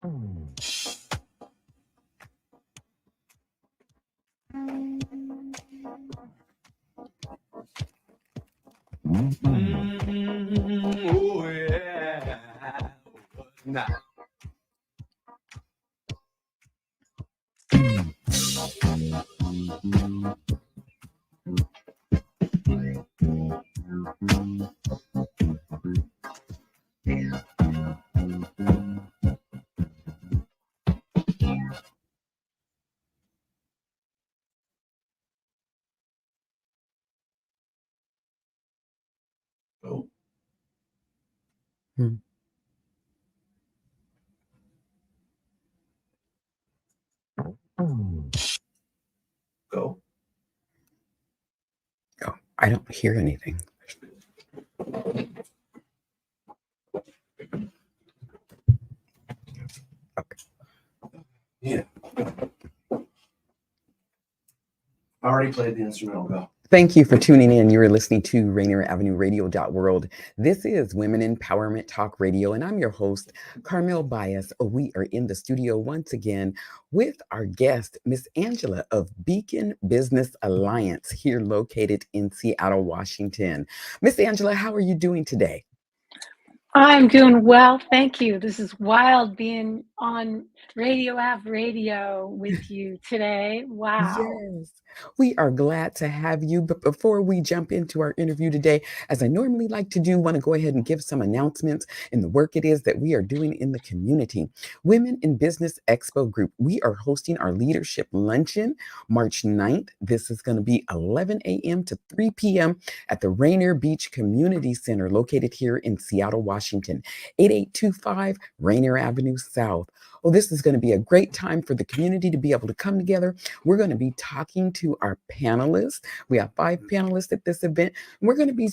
Oh yeah. Nah. Oh. Go. Oh, I don't hear anything. Okay. Yeah. I already played the instrumental. Go. Thank you for tuning in. You're listening to Rainier Avenue Radio.world. This is Women Empowerment Talk Radio, and I'm your host, Carmel Bias. We are in the studio once again with our guest, Miss Angela of Beacon Business Alliance, here located in Seattle, Washington. Miss Angela, how are you doing today? I'm doing well, thank you. This is wild being on Radio Ave Radio with you today. Wow. Yes, we are glad to have you. But before we jump into our interview today, as I normally like to do, want to go ahead and give some announcements in the work it is that we are doing in the community. Women in Business Expo Group, we are hosting our leadership luncheon March 9th. This is going to be 11 a.m. to 3 p.m. at the Rainier Beach Community Center located here in Seattle, Washington, 8825 Rainier Avenue South. Well, this is going to be a great time for the community to be able to come together. We're going to be talking to our panelists. We have 5 panelists at this event. And we're going to be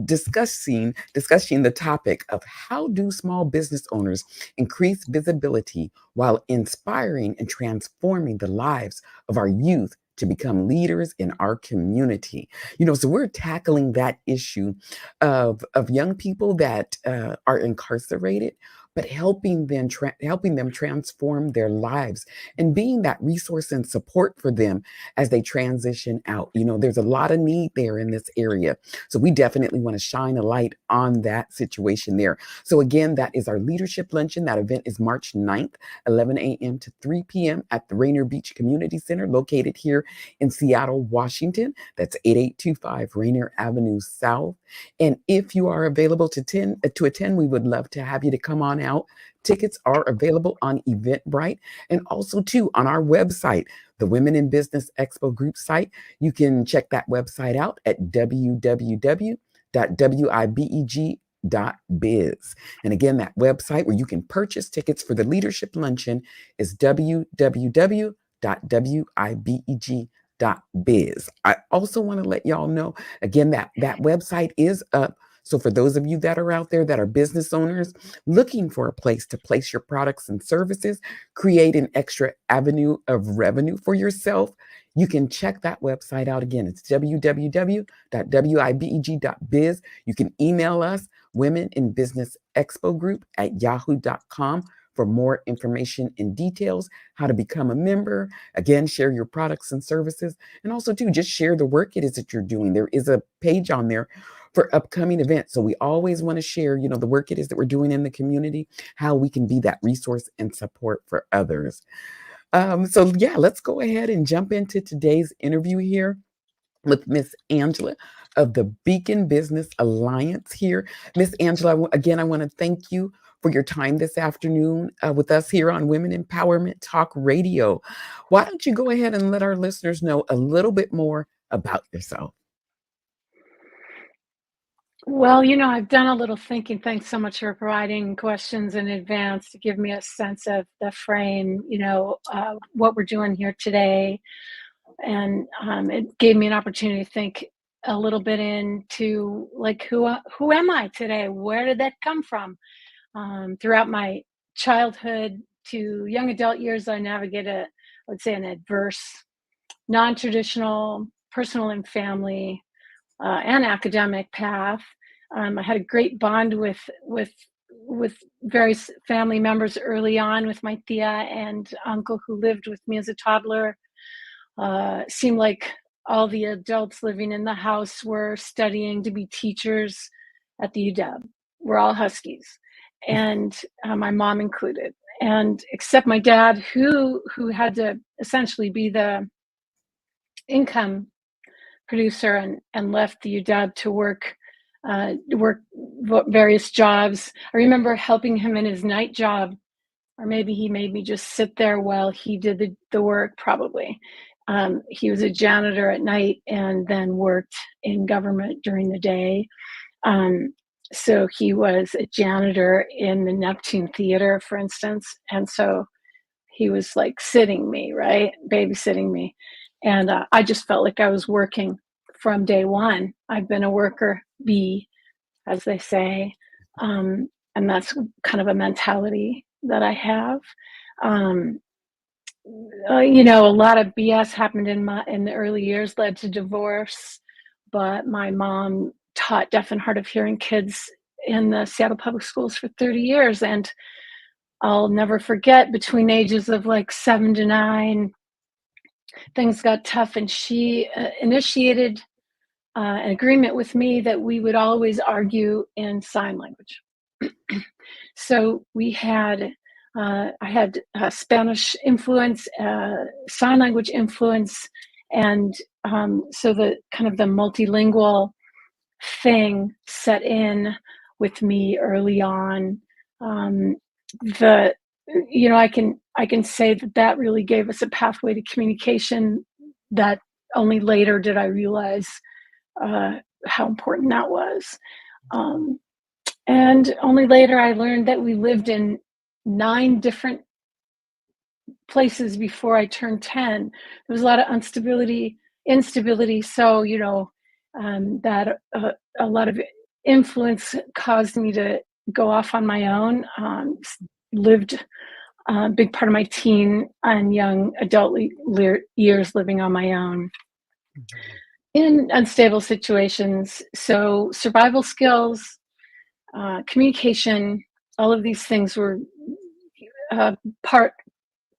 discussing the topic of how do small business owners increase visibility while inspiring and transforming the lives of our youth to become leaders in our community. So we're tackling that issue of young people that are incarcerated, but helping them transform their lives and being that resource and support for them as they transition out. There's a lot of need there in this area. So we definitely want to shine a light on that situation there. So again, that is our leadership luncheon. That event is March 9th, 11 a.m. to 3 p.m. at the Rainier Beach Community Center located here in Seattle, Washington. That's 8825 Rainier Avenue South. And if you are available to attend, we would love to have you to come on out. Tickets are available on Eventbrite and also too on our website, the Women in Business Expo Group site. You can check that website out at www.wibeg.biz. And again, that website where you can purchase tickets for the leadership luncheon is www.wibeg.biz. I also want to let y'all know, again, that website is up. So for those of you that are out there that are business owners looking for a place to place your products and services, create an extra avenue of revenue for yourself, you can check that website out again. It's www.wibeg.biz. You can email us, Women in Business Expo Group at yahoo.com for more information and details, how to become a member. Again, share your products and services, and also too, just share the work it is that you're doing. There is a page on there for upcoming events. So we always want to share, the work it is that we're doing in the community, how we can be that resource and support for others. So yeah, let's go ahead and jump into today's interview here with Miss Angela of the Beacon Business Alliance here. Miss Angela, again, I want to thank you for your time this afternoon with us here on Women Empowerment Talk Radio. Why don't you go ahead and let our listeners know a little bit more about yourself? Well, I've done a little thinking. Thanks so much for providing questions in advance to give me a sense of the frame, what we're doing here today. And it gave me an opportunity to think a little bit into who am I today? Where did that come from? Throughout my childhood to young adult years, I navigated, I would say, an adverse, non-traditional personal and family and academic path. I had a great bond with with various family members early on, with my tia and uncle who lived with me as a toddler. Seemed like all the adults living in the house were studying to be teachers at the UW. We're all Huskies, and my mom included. And except my dad, who had to essentially be the income producer and left the UW to work various jobs. I remember helping him in his night job, or maybe he made me just sit there while he did the work, probably. He was a janitor at night and then worked in government during the day. So he was a janitor in the Neptune Theater, for instance. And so he was like sitting me, right? Babysitting me. And I just felt like I was working from day one. I've been a worker bee, as they say. And that's kind of a mentality that I have. A lot of BS happened in the early years, led to divorce. But my mom taught deaf and hard of hearing kids in the Seattle Public Schools for 30 years. And I'll never forget, between ages of like 7 to 9, things got tough, and she initiated an agreement with me that we would always argue in sign language. So I had Spanish influence, sign language influence, and so the kind of the multilingual thing set in with me early on. I can say that really gave us a pathway to communication that only later did I realize how important that was. And only later I learned that we lived in 9 different places before I turned 10. There was a lot of instability. So, that a lot of influence caused me to go off on my own. Lived a big part of my teen and young adult years living on my own in unstable situations. So survival skills, communication, all of these things were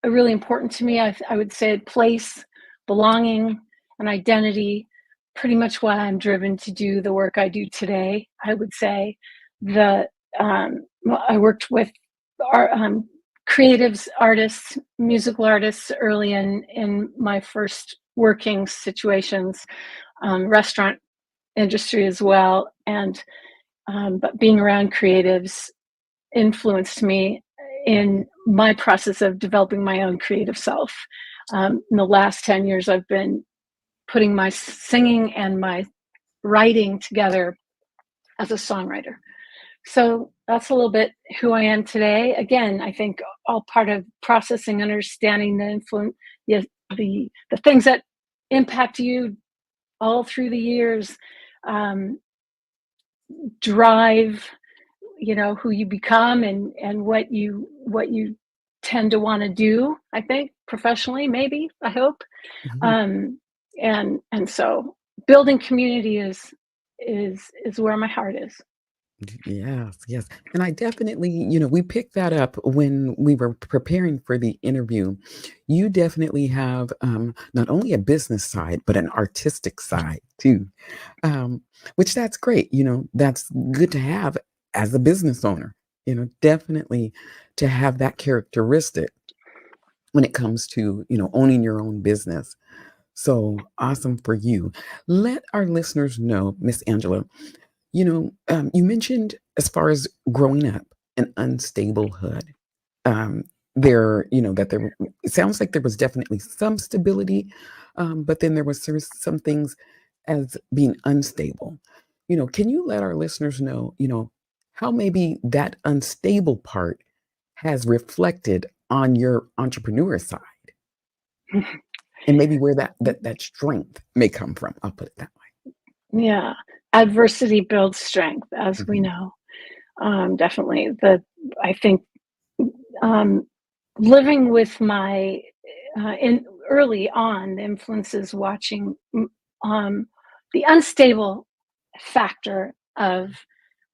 really important to me. I would say place, belonging, and identity, pretty much why I'm driven to do the work I do today. I would say I worked with creatives, artists, musical artists early in my first working situations, restaurant industry as well. And but being around creatives influenced me in my process of developing my own creative self. In the last 10 years, I've been putting my singing and my writing together as a songwriter. So that's a little bit who I am today. Again, I think all part of processing, understanding the influence, the things that impact you all through the years, drive, who you become and what you tend to want to do. I think professionally, maybe, I hope. And so building community is where my heart is. Yes, yes. And I definitely, we picked that up when we were preparing for the interview. You definitely have not only a business side, but an artistic side too, which that's great. That's good to have as a business owner, definitely to have that characteristic when it comes to, owning your own business. So awesome for you. Let our listeners know, Miss Angela, you mentioned as far as growing up in unstable hood, it sounds like there was definitely some stability, but then there was some things as being unstable. Can you let our listeners know, how maybe that unstable part has reflected on your entrepreneur side, and maybe where that strength may come from? I'll put it that way. Yeah. Adversity builds strength, as we know. Definitely. I think living with my early on, the influences, watching the unstable factor of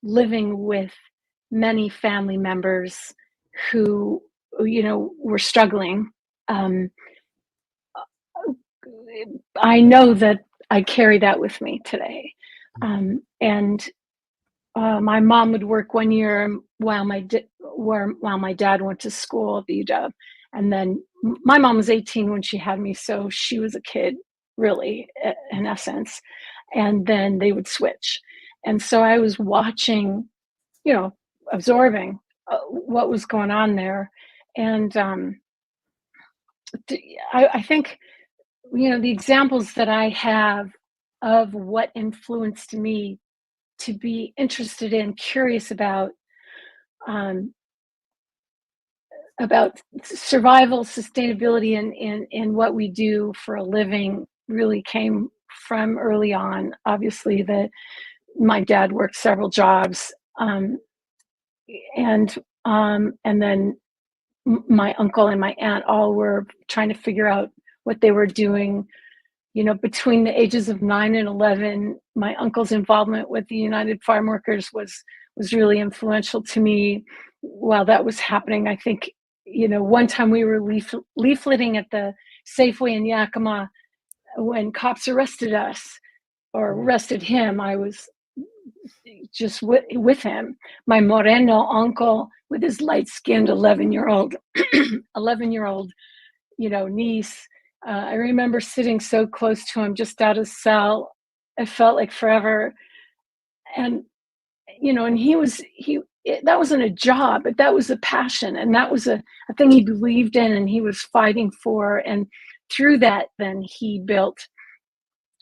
living with many family members who, were struggling. I know that I carry that with me today. And my mom would work one year while my dad went to school at the UW, and then my mom was 18 when she had me, so she was a kid, really, in essence. And then they would switch, and so I was watching, absorbing what was going on there, and I think, the examples that I have of what influenced me to be interested in, curious um, about survival, sustainability, and in what we do for a living really came from early on. Obviously, my dad worked several jobs, and then my uncle and my aunt all were trying to figure out what they were doing. Between the ages of 9 and 11, my uncle's involvement with the United Farm Workers was really influential to me. While that was happening, I think, one time we were leafleting at the Safeway in Yakima when cops arrested us, or arrested him. I was just with him, my Moreno uncle with his light-skinned 11-year-old niece. I remember sitting so close to him, just out of cell. It felt like forever. And, and that wasn't a job, but that was a passion. And that was a thing he believed in and he was fighting for. And through that, then he built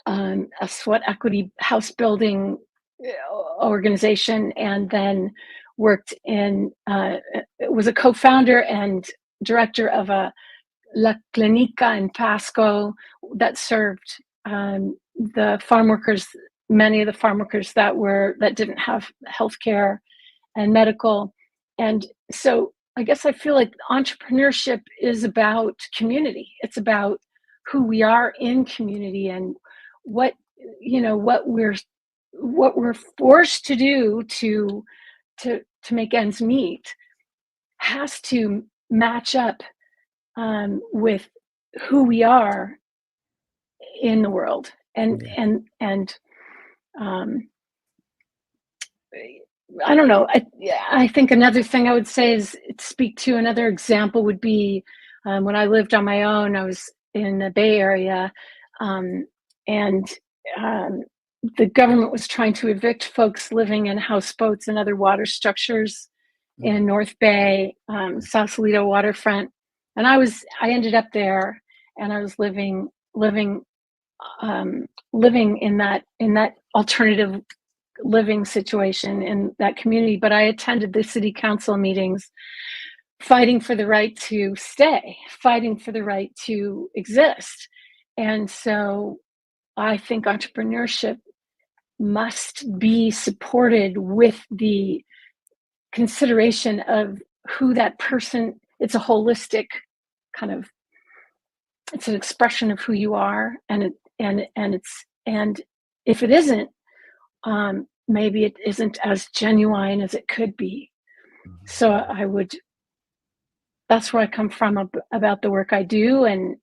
a sweat equity house building organization, and then worked was a co-founder and director of a La Clinica in Pasco that served the farm workers, many of the farm workers that didn't have healthcare and medical. And so I guess I feel like entrepreneurship is about community. It's about who we are in community, and what we're forced to do to make ends meet has to match up with who we are in the world. And I don't know. I think another thing I would say is speak to another example would be when I lived on my own. I was in the Bay Area, and the government was trying to evict folks living in houseboats and other water structures in North Bay, Sausalito waterfront. And I ended up there, and I was living in that alternative living situation in that community. But I attended the city council meetings, fighting for the right to stay, fighting for the right to exist. And so I think entrepreneurship must be supported with the consideration of who that person. It's a holistic kind of, it's an expression of who you are, and if it isn't, maybe it isn't as genuine as it could be. So that's where I come from about the work I do, and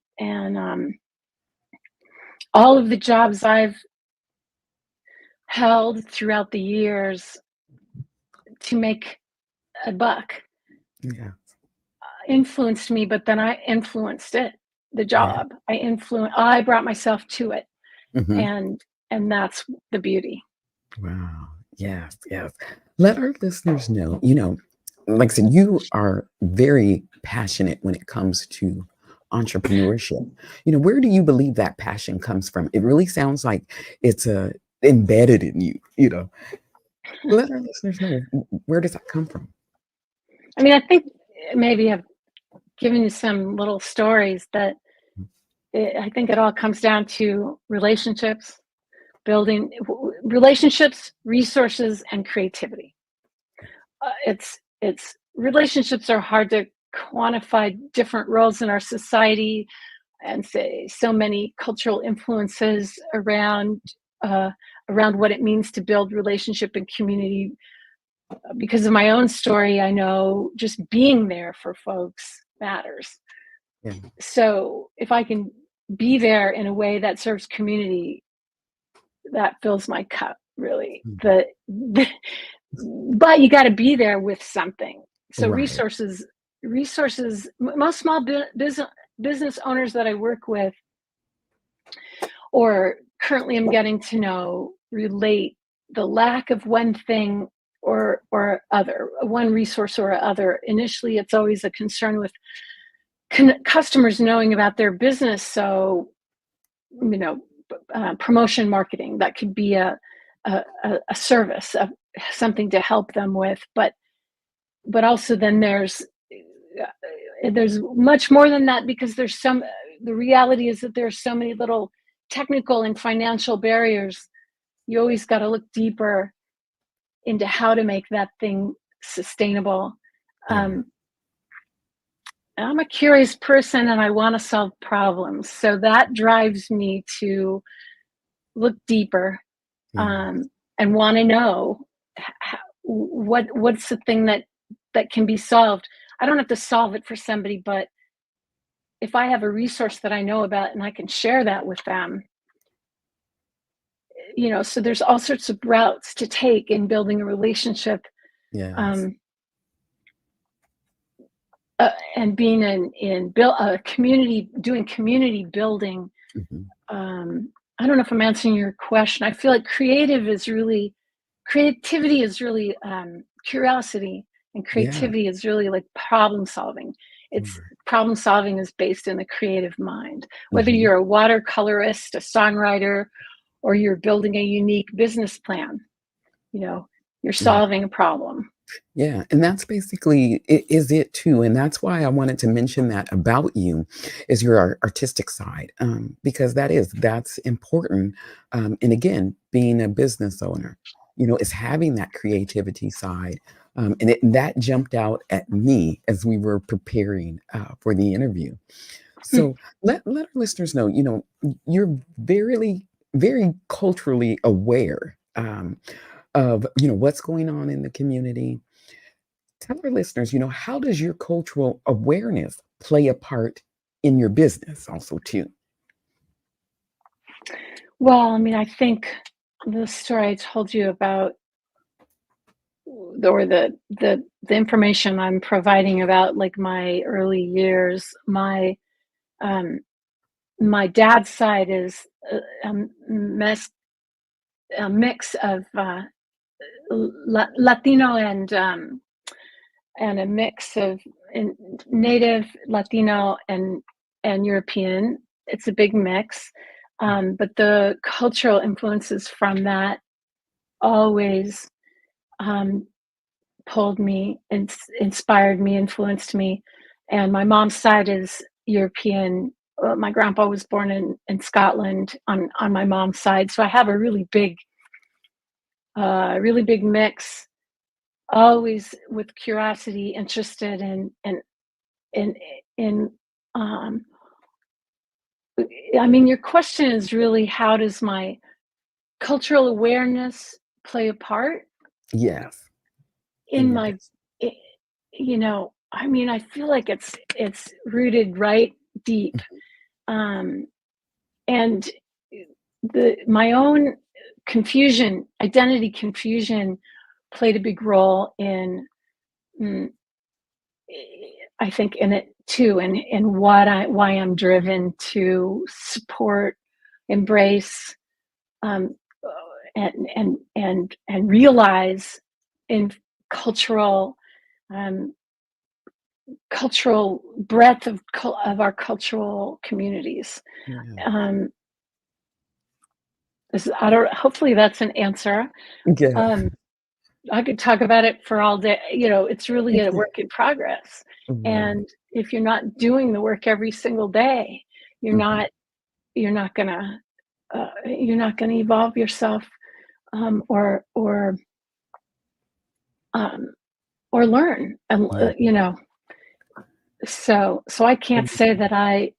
all of the jobs I've held throughout the years to make a buck influenced me, but then I influenced it, the job. I brought myself to it. And that's the beauty. Wow. Yes. Let our listeners know, like I said, you are very passionate when it comes to entrepreneurship. Where do you believe that passion comes from? It really sounds like it's embedded in you, Let our listeners know, where does that come from? I mean, I think maybe I've given you some little stories that I think it all comes down to relationships, building relationships, resources, and creativity. It's relationships are hard to quantify. Different roles in our society, and say so many cultural influences around what it means to build relationship and community because of my own story, I know just being there for folks matters. Yeah. So if I can be there in a way that serves community, that fills my cup, really. Mhm. But you got to be there with something. So Right. most small business owners that I work with or currently I'm getting to know relate the lack of one thing or other, one resource or other. Initially, it's always a concern with customers knowing about their business. So, you know, promotion marketing, that could be a service, something to help them with. But also then there's much more than that, because the reality is that there's so many little technical and financial barriers. You always got to look deeper into how to make that thing sustainable. Yeah. I'm a curious person and I want to solve problems. So that drives me to look deeper, Yeah. and want to know what's the thing that can be solved. I don't have to solve it for somebody, but if I have a resource that I know about and I can share that with them, so there's all sorts of routes to take in building a relationship, Yes. um, and being in build a community, doing community building. Mhm. I don't know if I'm answering your question. I feel like creativity is really curiosity, and Yeah. creativity is really like problem solving. It's Right. Problem solving is based in the creative mind. Whether Mhm. you're a watercolorist, a songwriter, or you're building a unique business plan, you know, you're Yeah. solving a problem. Yeah, and that's basically is it too, and that's why I wanted to mention that about you, is your artistic side, because that's important. And again, being a business owner, is having that creativity side, and that jumped out at me as we were preparing for the interview. Hmm. So let our listeners know, you're very culturally aware of what's going on in the community. Tell our listeners, how does your cultural awareness play a part in your business also too? Well, I mean, I think the story I told you about, or the information I'm providing about like my early years, um, my dad's side is mess a mix of Latino and a mix of native Latino and European. It's a big mix, but the cultural influences from that always um, pulled me, inspired me, influenced me. And my mom's side is European. My grandpa was born in Scotland on my mom's side, so I have a really big mix. Always with curiosity, interested in in. Um, I mean, your question is really, how does my cultural awareness play a part Yes, in in your my, business. I I mean, I feel like it's rooted right deep, um, and the my own identity confusion played a big role in, mm, I think, in it too, and why I'm driven to support, embrace, um, and realize in cultural um, cultural breadth of our cultural communities. Yeah. Um, I don't. Hopefully, that's an answer. Yeah. Um, I could talk about it for all day. It's really a work in progress, Right. and if you're not doing the work every single day, you're Mhm. not you're not gonna you're not gonna evolve yourself, or um, or learn, and Yeah. so I can't say that I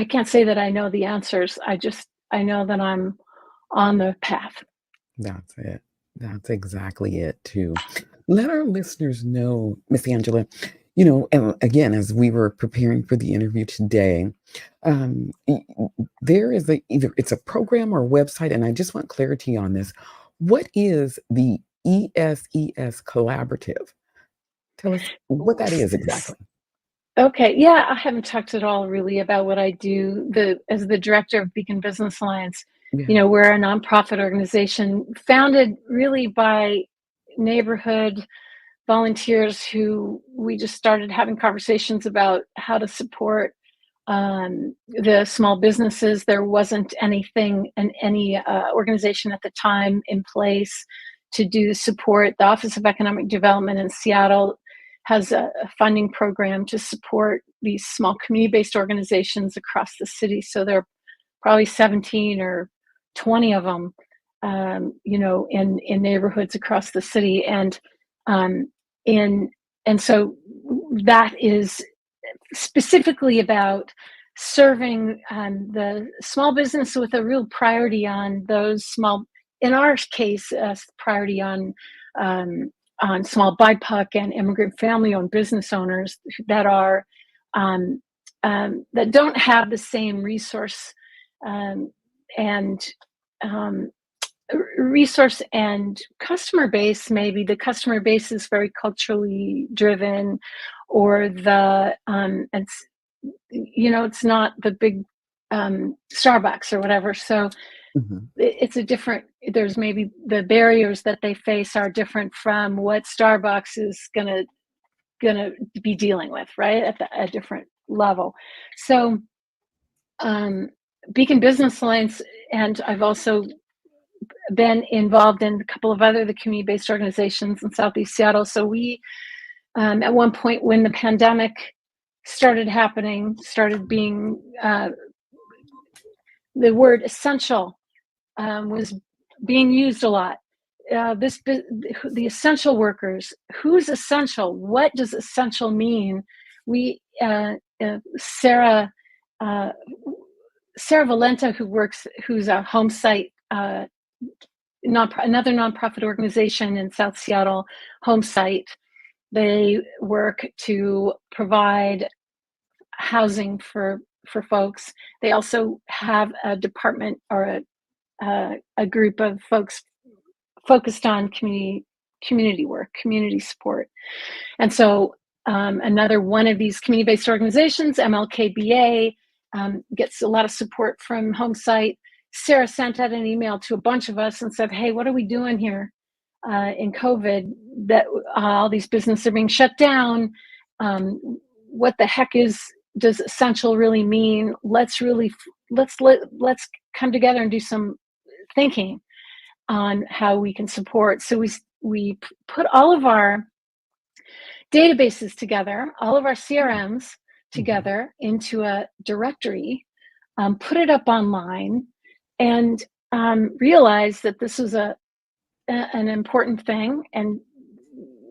can't say that I know the answers. I know that I'm on the path. That's it. That's exactly it, too. Let our listeners know, Miss Angela, and again, as we were preparing for the interview today, there is either it's a program or a website, and I just want clarity on this. What is the ESES Collaborative? Tell us what that is exactly. Okay, yeah, I haven't talked at all really about what I do as the director of Beacon Business Alliance. Yeah. We're a nonprofit organization founded really by neighborhood volunteers who we just started having conversations about how to support the small businesses. There wasn't anything and any organization at the time in place to do support. The Office of Economic Development in Seattle has a funding program to support these small community-based organizations across the city. So there are probably 17 or 20 of them, in neighborhoods across the city, and so that is specifically about serving the small business with a real priority on those small, in our case, priority on small BIPOC and immigrant family-owned business owners that are that don't have the same and resource and customer base. Maybe the customer base is very culturally driven, or it's not the big Starbucks or whatever. So it's a different, there's maybe the barriers that they face are different from what Starbucks is gonna be dealing with, right, at a different level. So Beacon Business Alliance, and I've also been involved in a couple of the community-based organizations in Southeast Seattle. So we, at one point when the pandemic started being, the word essential was being used a lot. The essential workers, who's essential? What does essential mean? Sarah Valenta, who's a home site, another nonprofit organization in South Seattle, Home Site. They work to provide housing for folks. They also have a department or a group of folks focused on community work, community support. And so another one of these community-based organizations, MLKBA, gets a lot of support from Home Site. Sarah sent out an email to a bunch of us and said, hey, what are we doing here in COVID that all these businesses are being shut down? What the heck does essential really mean? Let's come together and do some thinking on how we can support. So we put all of our databases together, all of our CRMs together into a directory, put it up online, and realized that this was an important thing. And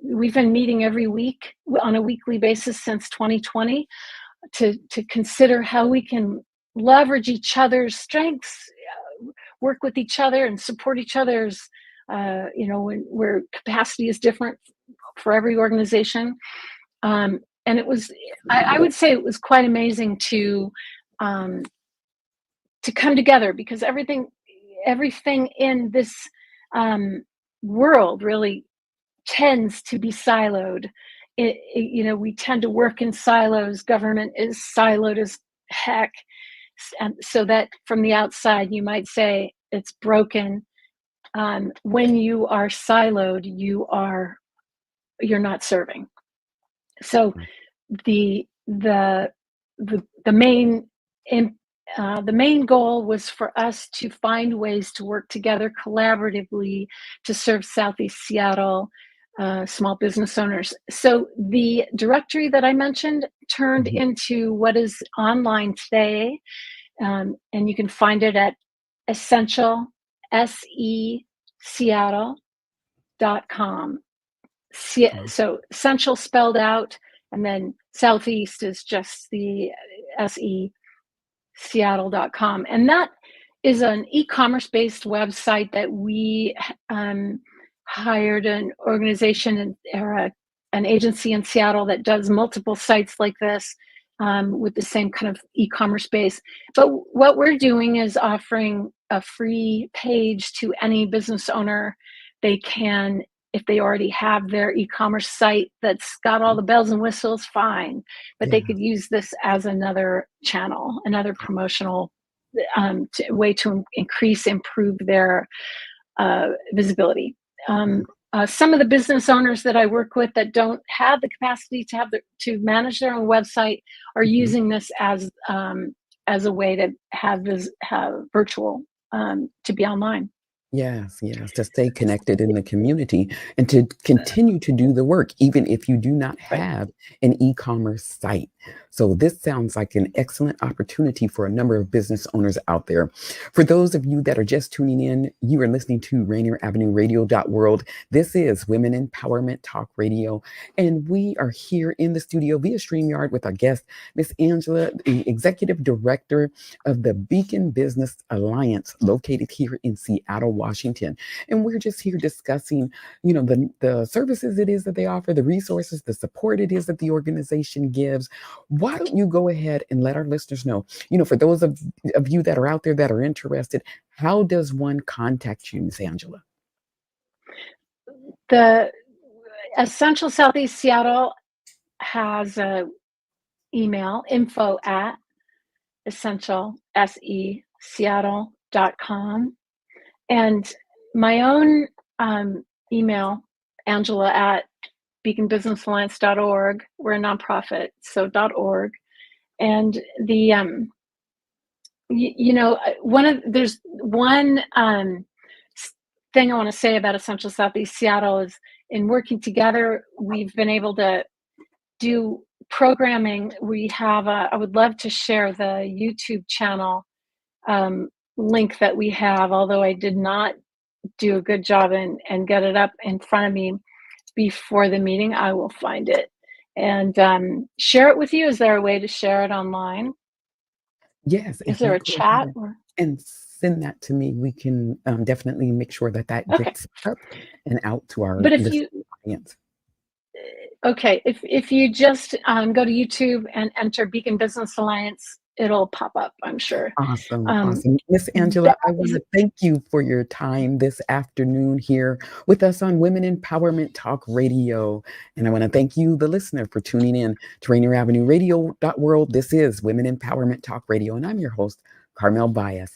we've been meeting every week on a weekly basis since 2020 to consider how we can leverage each other's strengths, work with each other and support each other's, where capacity is different for every organization. And it was, I would say it was quite amazing to come together, because everything in this world really tends to be siloed. We tend to work in silos. Government is siloed as heck. And so that from the outside, you might say it's broken. When you are siloed, you're not serving. So the main goal was for us to find ways to work together collaboratively to serve Southeast Seattle small business owners. So the directory that I mentioned turned into what is online today, and you can find it at essential, seattle.com. So essential spelled out, and then Southeast is just the SE, seattle.com. And that is an e-commerce based website that we hired an organization or an agency in Seattle that does multiple sites like this, with the same kind of e-commerce base. But what we're doing is offering a free page to any business owner. They can, if they already have their e-commerce site that's got all the bells and whistles, fine. But they Yeah. could use this as another channel, another promotional way to improve their visibility. Some of the business owners that I work with that don't have the capacity to manage their own website are Mhm. using this as a way to have virtual, to be online. Yes, yes, to stay connected in the community and to continue to do the work, even if you do not Right. have an e-commerce site. So this sounds like an excellent opportunity for a number of business owners out there. For those of you that are just tuning in, you are listening to Rainier Avenue Radio.world. This is Women Empowerment Talk Radio, and we are here in the studio via StreamYard with our guest, Miss Angela, the Executive Director of the Beacon Business Alliance, located here in Seattle, Washington. And we're just here discussing, the services it is that they offer, the resources, the support it is that the organization gives. Why don't you go ahead and let our listeners know, for those of you that are out there that are interested, how does one contact you, Miss Angela? The Essential Southeast Seattle has a email, info at essential, seattle.com. And my own email, Angela at beaconbusinessalliance.org. We're a nonprofit, so .org. And there's one thing I want to say about Essential Southeast Seattle is, in working together, we've been able to do programming. I would love to share the YouTube channel link that we have, although I did not do a good job and get it up in front of me before the meeting. I will find it and share it with you. Is there a way to share it online? Yes, Is if there you a go chat? ahead and send that to me, we can definitely make sure that Okay, gets up and out to our but if you listening audience. okay, if you just go to YouTube and enter Beacon Business Alliance, it'll pop up, I'm sure. Awesome, Um, awesome. Miss that Angela, I want is to thank you for your time this afternoon here with us on Women Empowerment Talk Radio. And I want to thank you, the listener, for tuning in to Rainier Avenue Radio.world. This is Women Empowerment Talk Radio, and I'm your host, Carmel Bias.